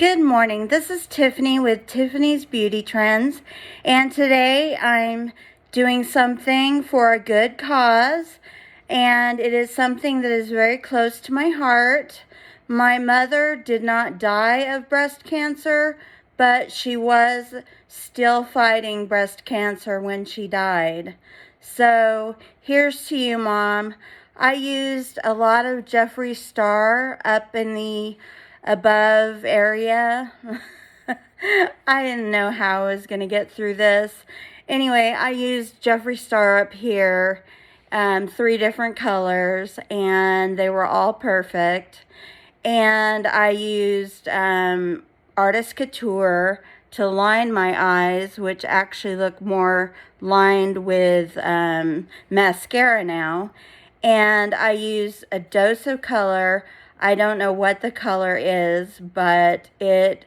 Good morning. This is Tiffany with Tiffany's Beauty Trends, and today I'm doing something for a good cause, and it is something that is very close to my heart. My mother did not die of breast cancer, but she was still fighting breast cancer when she died. So here's to you, Mom. I used a lot of Jeffree Star up in the above area. I didn't know how I was going to get through this. Anyway, I used Jeffree Star up here, 3 different colors, and they were all perfect. And I used Artist Couture to line my eyes, which actually look more lined with mascara now. And I used a dose of color. I don't know what the color is, but it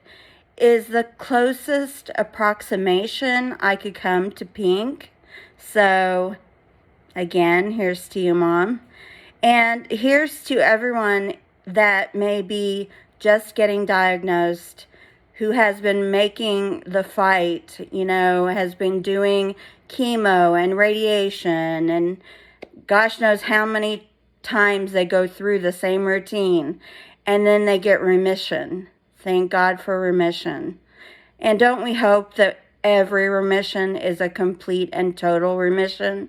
is the closest approximation I could come to pink. So, again, here's to you, Mom. And here's to everyone that may be just getting diagnosed, who has been making the fight, has been doing chemo and radiation, and gosh knows how many times they go through the same routine, and then they get remission. Thank God for remission. And don't we hope that every remission is a complete and total remission?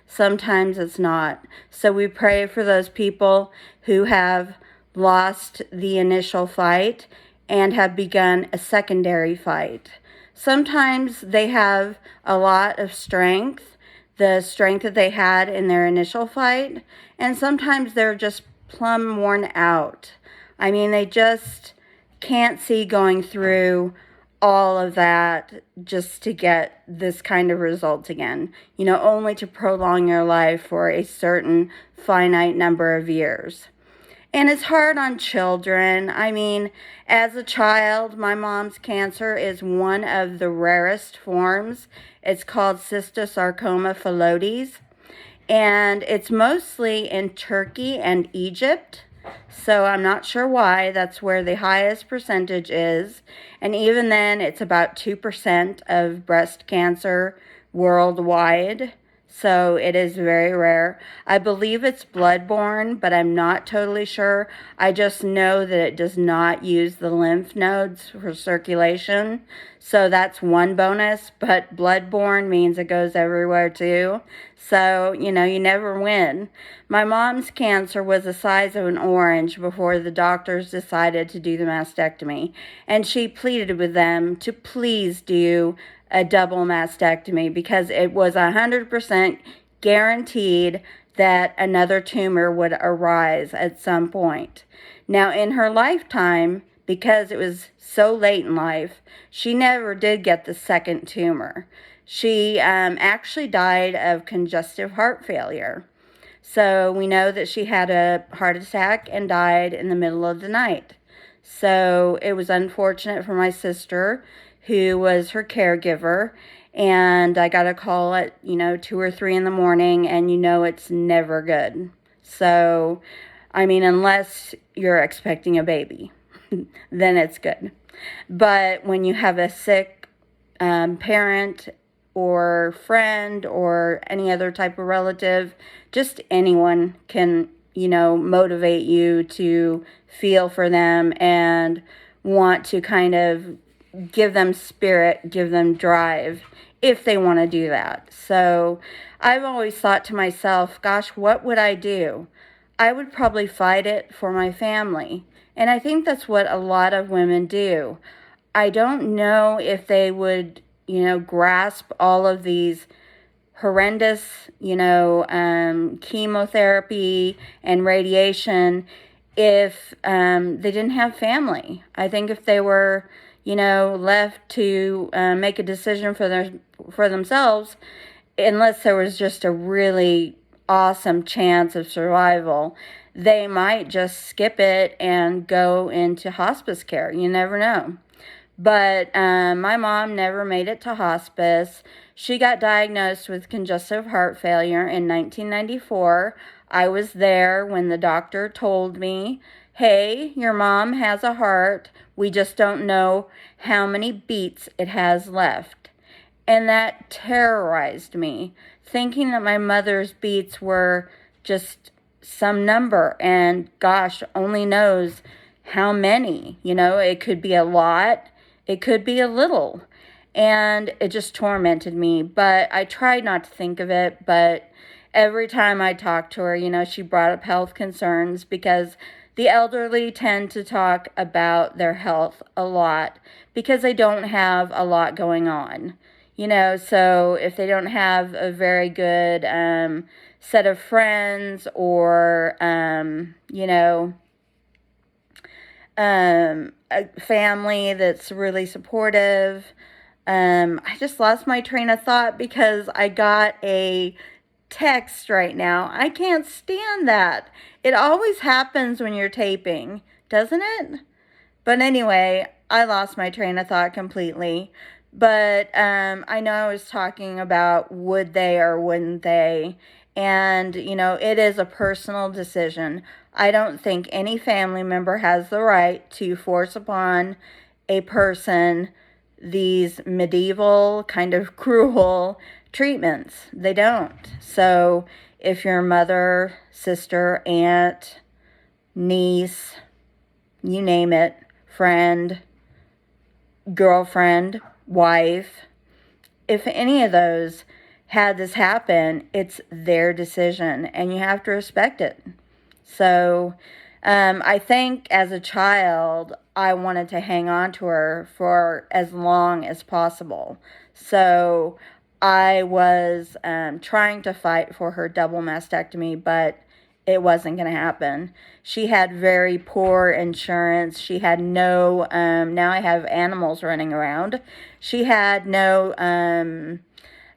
Sometimes it's not. So we pray for those people who have lost the initial fight and have begun a secondary fight. Sometimes they have a lot of strength, the strength that they had in their initial fight, and sometimes they're just plumb worn out. I mean, they just can't see going through all of that just to get this kind of result again, only to prolong your life for a certain finite number of years. And it's hard on children. I mean, as a child, my mom's cancer is one of the rarest forms. It's called cystosarcoma phallodes, and it's mostly in Turkey and Egypt. So I'm not sure why. That's where the highest percentage is. And even then, it's about 2% of breast cancer worldwide. So it is very rare. I believe it's bloodborne, but I'm not totally sure. I just know that it does not use the lymph nodes for circulation. So that's one bonus, but bloodborne means it goes everywhere too. So, you never win. My mom's cancer was the size of an orange before the doctors decided to do the mastectomy. And she pleaded with them to please do a double mastectomy because it was 100% guaranteed that another tumor would arise at some point. Now, in her lifetime, because it was so late in life, she never did get the second tumor. She actually died of congestive heart failure. So we know that she had a heart attack and died in the middle of the night. So it was unfortunate for my sister, who was her caregiver, and I got a call at 2 or 3 in the morning, and it's never good. So I mean, unless you're expecting a baby, then it's good. But when you have a sick parent or friend or any other type of relative, just anyone can motivate you to feel for them and want to kind of give them spirit, give them drive, if they want to do that. So I've always thought to myself, gosh, what would I do? I would probably fight it for my family. And I think that's what a lot of women do. I don't know if they would, grasp all of these horrendous, chemotherapy and radiation if they didn't have family. I think if they were left to make a decision for themselves, unless there was just a really awesome chance of survival, they might just skip it and go into hospice care. You never know. But my mom never made it to hospice. She got diagnosed with congestive heart failure in 1994. I was there when the doctor told me hey, your mom has a heart. We just don't know how many beats it has left. And that terrorized me, thinking that my mother's beats were just some number, and gosh only knows how many. It could be a lot, it could be a little. And it just tormented me. But I tried not to think of it. But every time I talked to her, she brought up health concerns, because the elderly tend to talk about their health a lot because they don't have a lot going on. So if they don't have a very good set of friends, or, a family that's really supportive. I just lost my train of thought because I got a text right now. I can't stand that. It always happens when you're taping, doesn't it? But anyway, I lost my train of thought completely. But I know I was talking about would they or wouldn't they. And, it is a personal decision. I don't think any family member has the right to force upon a person these medieval, kind of cruel treatments. They don't. So if your mother, sister, aunt, niece, you name it, friend, girlfriend, wife, if any of those had this happen, it's their decision and you have to respect it. So I think as a child, I wanted to hang on to her for as long as possible. So I was trying to fight for her double mastectomy, but it wasn't going to happen. She had very poor insurance. She had no, now I have animals running around. She had no,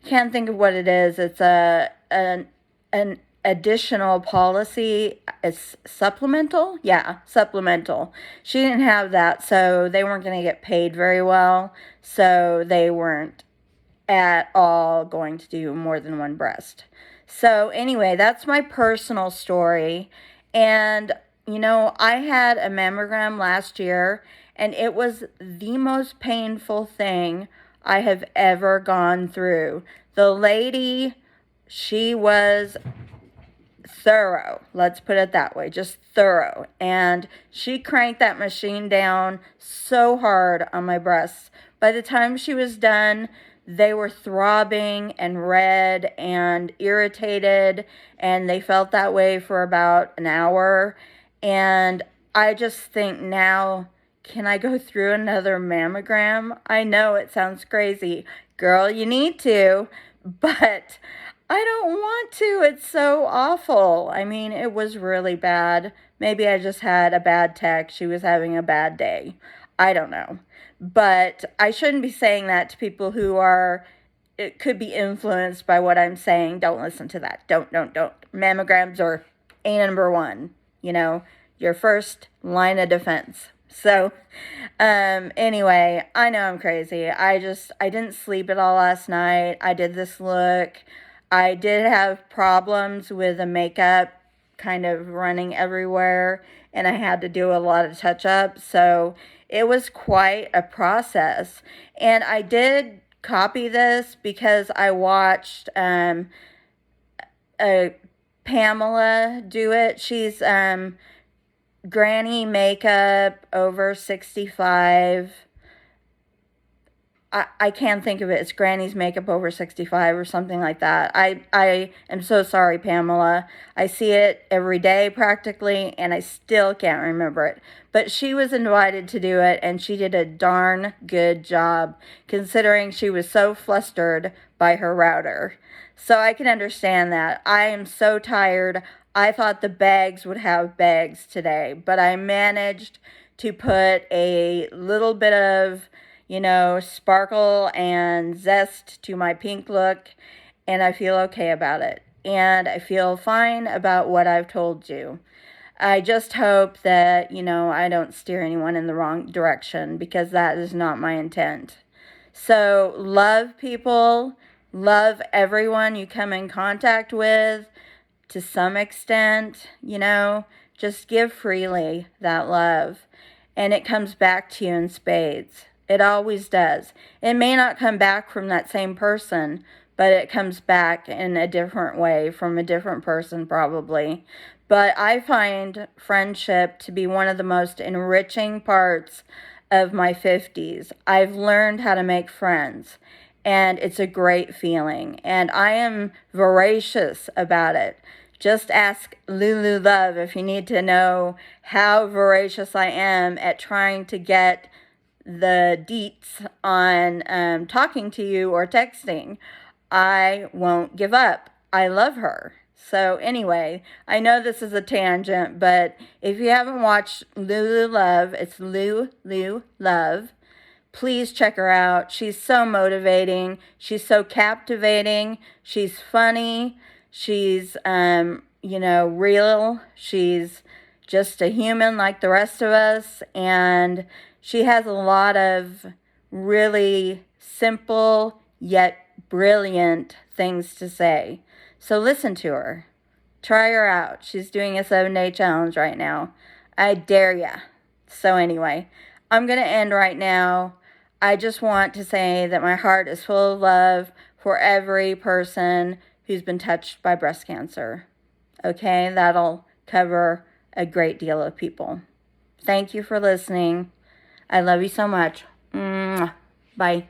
can't think of what it is. It's an additional policy. It's supplemental. Yeah, supplemental. She didn't have that, so they weren't going to get paid very well. So they weren't at all going to do more than one breast. So anyway, that's my personal story. And, I had a mammogram last year, and it was the most painful thing I have ever gone through. The lady, she was thorough. Let's put it that way, just thorough. And she cranked that machine down so hard on my breasts. By the time she was done, they were throbbing and red and irritated, and they felt that way for about an hour. And I just think now, can I go through another mammogram? I know it sounds crazy. Girl, you need to, but I don't want to. It's so awful. I mean, it was really bad. Maybe I just had a bad text. She was having a bad day. I don't know. But I shouldn't be saying that to people who it could be influenced by what I'm saying. Don't listen to that. Don't. Mammograms are number one, your first line of defense. So, anyway, I know I'm crazy. I didn't sleep at all last night. I did this look. I did have problems with the makeup kind of running everywhere, and I had to do a lot of touch-up. So it was quite a process. And I did copy this because I watched Pamela do it. She's granny makeup over 65. I can't think of it. It's Granny's Makeup Over 65 or something like that. I am so sorry, Pamela. I see it every day practically, and I still can't remember it. But she was invited to do it, and she did a darn good job, considering she was so flustered by her router. So I can understand that. I am so tired. I thought the bags would have bags today, but I managed to put a little bit of sparkle and zest to my pink look, and I feel okay about it. And I feel fine about what I've told you. I just hope that, I don't steer anyone in the wrong direction, because that is not my intent. So, love people, love everyone you come in contact with to some extent, just give freely that love, and it comes back to you in spades. It always does. It may not come back from that same person, but it comes back in a different way from a different person probably. But I find friendship to be one of the most enriching parts of my 50s. I've learned how to make friends, and it's a great feeling, and I am voracious about it. Just ask Lulu Love if you need to know how voracious I am at trying to get the deets on talking to you or texting. I won't give up. I love her. So anyway, I know this is a tangent, but if you haven't watched Lulu Love, it's Lulu Love. Please check her out. She's so motivating. She's so captivating. She's funny. She's, real. She's just a human like the rest of us. And she has a lot of really simple yet brilliant things to say. So listen to her. Try her out. She's doing a 7-day challenge right now. I dare ya. So anyway, I'm going to end right now. I just want to say that my heart is full of love for every person who's been touched by breast cancer. Okay, that'll cover a great deal of people. Thank you for listening. I love you so much. Mwah. Bye.